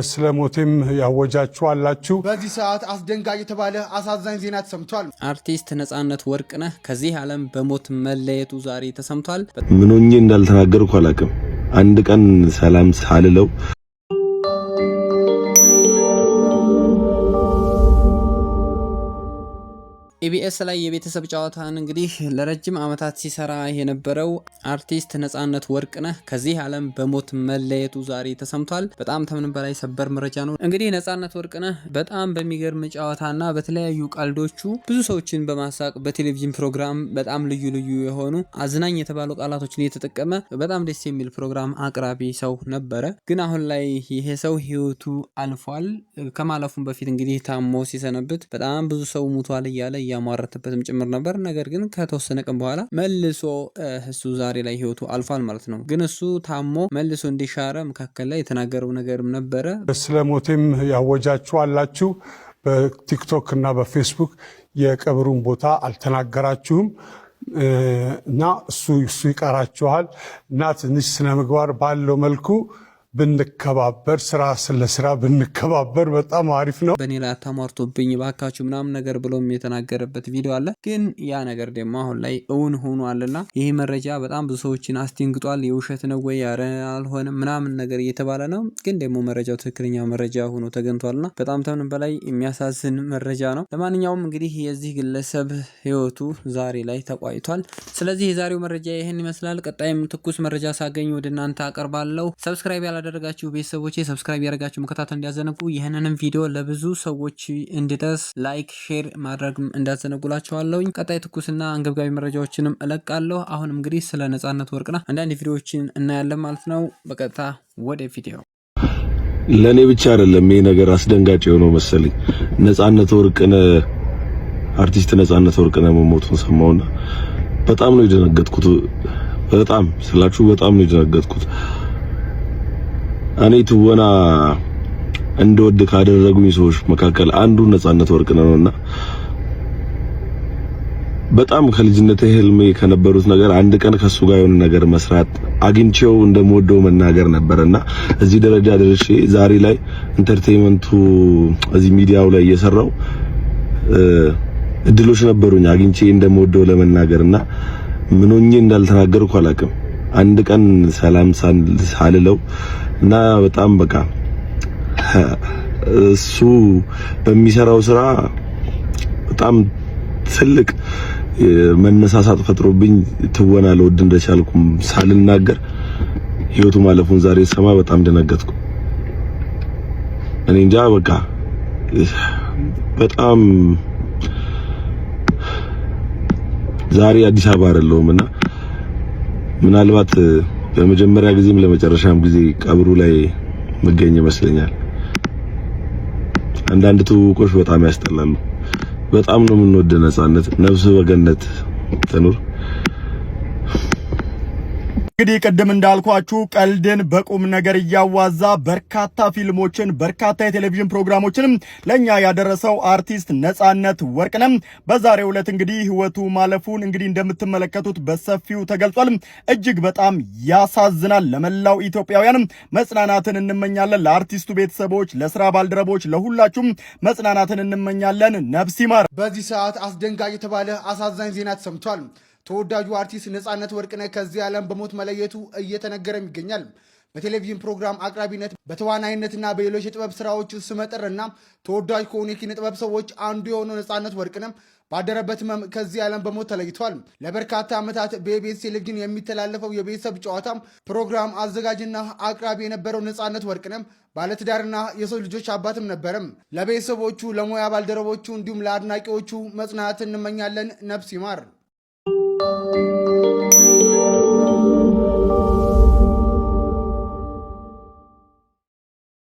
ስለሞቴም ያወጃችሁ አላችሁ። በዚህ ሰዓት አስደንጋጭ የተባለ አሳዛኝ ዜና ተሰምቷል። አርቲስት ነጻነት ወርቅነህ ከዚህ ዓለም በሞት መለየቱ ዛሬ ተሰምቷል። ምን ሆኜ እንዳልተናገርኩ አላውቅም። አንድ ቀን ሰላም ሳልለው ኢቢኤስ ላይ የቤተሰብ ጨዋታን እንግዲህ ለረጅም ዓመታት ሲሰራ የነበረው አርቲስት ነጻነት ወርቅነህ ከዚህ ዓለም በሞት መለየቱ ዛሬ ተሰምቷል። በጣም ከምንም በላይ ሰበር መረጃ ነው። እንግዲህ ነጻነት ወርቅነህ በጣም በሚገርም ጨዋታና በተለያዩ ቀልዶቹ ብዙ ሰዎችን በማሳቅ በቴሌቪዥን ፕሮግራም በጣም ልዩ ልዩ የሆኑ አዝናኝ የተባሉ ቃላቶችን እየተጠቀመ በጣም ደስ የሚል ፕሮግራም አቅራቢ ሰው ነበረ። ግን አሁን ላይ ይሄ ሰው ህይወቱ አልፏል። ከማለፉም በፊት እንግዲህ ታሞ ሲሰነብት በጣም ብዙ ሰው ሙቷል እያለ ያማረተበትም ጭምር ነበር። ነገር ግን ከተወሰነ ቀን በኋላ መልሶ እሱ ዛሬ ላይ ህይወቱ አልፏል ማለት ነው። ግን እሱ ታሞ መልሶ እንዲሻረ መካከል ላይ የተናገረው ነገርም ነበረ። ስለሞቴም ያወጃችሁ አላችሁ። በቲክቶክ እና በፌስቡክ የቀብሩን ቦታ አልተናገራችሁም እና እሱ ይቀራችኋል እና ትንሽ ስነ ምግባር ባለው መልኩ ብንከባበር ስራ ስለስራ ብንከባበር በጣም አሪፍ ነው። በኔ ላይ አታሟርቶብኝ ባካችሁ ምናምን ነገር ብሎም የተናገረበት ቪዲዮ አለ። ግን ያ ነገር ደግሞ አሁን ላይ እውን ሆኗልና ይሄ መረጃ በጣም ብዙ ሰዎችን አስደንግጧል። የውሸት ነው ወይ ያረ አልሆነም ምናምን ነገር እየተባለ ነው። ግን ደግሞ መረጃው ትክክለኛ መረጃ ሆኖ ተገኝቷልና በጣም ተምን በላይ የሚያሳዝን መረጃ ነው። ለማንኛውም እንግዲህ የዚህ ግለሰብ ህይወቱ ዛሬ ላይ ተቋይቷል። ስለዚህ የዛሬው መረጃ ይሄን ይመስላል። ቀጣይም ትኩስ መረጃ ሳገኝ ወደ እናንተ አቀርባለሁ። ሰብስክራይብ ያላደረጋችሁ ቤተሰቦቼ ሰብስክራይብ ያደረጋችሁ መከታተል እንዲያዘነጉ፣ ይሄንንም ቪዲዮ ለብዙ ሰዎች እንዲደርስ ላይክ ሼር ማድረግ እንዳዘነጉላችኋለሁ። ቀጣይ ትኩስና አንገብጋቢ መረጃዎችንም እለቃለሁ። አሁንም እንግዲህ ስለ ነጻነት ወርቅነህ አንዳንድ ቪዲዮዎችን እናያለን ማለት ነው። በቀጥታ ወደ ቪዲዮ። ለኔ ብቻ አይደለም ይሄ ነገር አስደንጋጭ የሆነው መሰለኝ። ነጻነት ወርቅነህ አርቲስት ነጻነት ወርቅነህ መሞቱን ሰማውና በጣም ነው የደነገጥኩት። በጣም ስላችሁ በጣም ነው የደነገጥኩት። እኔ ትወና እንደወድ ካደረጉኝ ሰዎች መካከል አንዱ ነጻነት ወርቅነህ ነውና በጣም ከልጅነቴ ህልሜ ከነበሩት ነገር አንድ ቀን ከሱ ጋር የሆነ ነገር መስራት አግኝቼው እንደምወደው መናገር ነበርና እዚህ ደረጃ ደርሼ ዛሬ ላይ ኢንተርቴይንመንቱ እዚህ ሚዲያው ላይ እየሰራው እድሎች ነበሩኝ አግኝቼ እንደምወደው ለመናገርና ምን ሆኜ እንዳልተናገርኩ አላውቅም። አንድ ቀን ሰላም ሳልለው እና በጣም በቃ እሱ በሚሰራው ስራ በጣም ትልቅ መነሳሳት ፈጥሮብኝ ትወና ለወድ እንደቻልኩም ሳልናገር ህይወቱ ማለፉን ዛሬ ሰማ በጣም ደነገጥኩ። እኔ እንጃ በቃ በጣም ዛሬ አዲስ አበባ አይደለሁምና ምናልባት በመጀመሪያ ጊዜም ለመጨረሻም ጊዜ ቀብሩ ላይ መገኘ ይመስለኛል። አንዳንድ ትውቆች በጣም ያስጠላሉ። በጣም ነው የምንወድ ነጻነት ነፍስ በገነት ትኑር። እንግዲህ ቅድም እንዳልኳችሁ ቀልድን በቁም ነገር እያዋዛ በርካታ ፊልሞችን በርካታ የቴሌቪዥን ፕሮግራሞችንም ለኛ ያደረሰው አርቲስት ነጻነት ወርቅነህ በዛሬው ዕለት እንግዲህ ህይወቱ ማለፉን እንግዲህ እንደምትመለከቱት በሰፊው ተገልጿል። እጅግ በጣም ያሳዝናል። ለመላው ኢትዮጵያውያን መጽናናትን እንመኛለን። ለአርቲስቱ ቤተሰቦች፣ ለስራ ባልደረቦች፣ ለሁላችሁም መጽናናትን እንመኛለን። ነፍስ ይማር። በዚህ ሰዓት አስደንጋጭ የተባለ አሳዛኝ ዜና ተሰምቷል። ተወዳጁ አርቲስት ነጻነት ወርቅነህ ከዚህ ዓለም በሞት መለየቱ እየተነገረም ይገኛል። በቴሌቪዥን ፕሮግራም አቅራቢነት በተዋናይነትና በሌሎች የጥበብ ስራዎች ስመጥርና ተወዳጅ ከሆኑ የኪነ ጥበብ ሰዎች አንዱ የሆነው ነጻነት ወርቅነህ ባደረበት ህመም ከዚህ ዓለም በሞት ተለይቷል። ለበርካታ ዓመታት በኢቢኤስ ቴሌቪዥን የሚተላለፈው የቤተሰብ ጨዋታ ፕሮግራም አዘጋጅና አቅራቢ የነበረው ነጻነት ወርቅነህ ባለትዳርና የሰው ልጆች አባትም ነበረም። ለቤተሰቦቹ፣ ለሙያ ባልደረቦቹ እንዲሁም ለአድናቂዎቹ መጽናናት እንመኛለን። ነፍስ ይማር።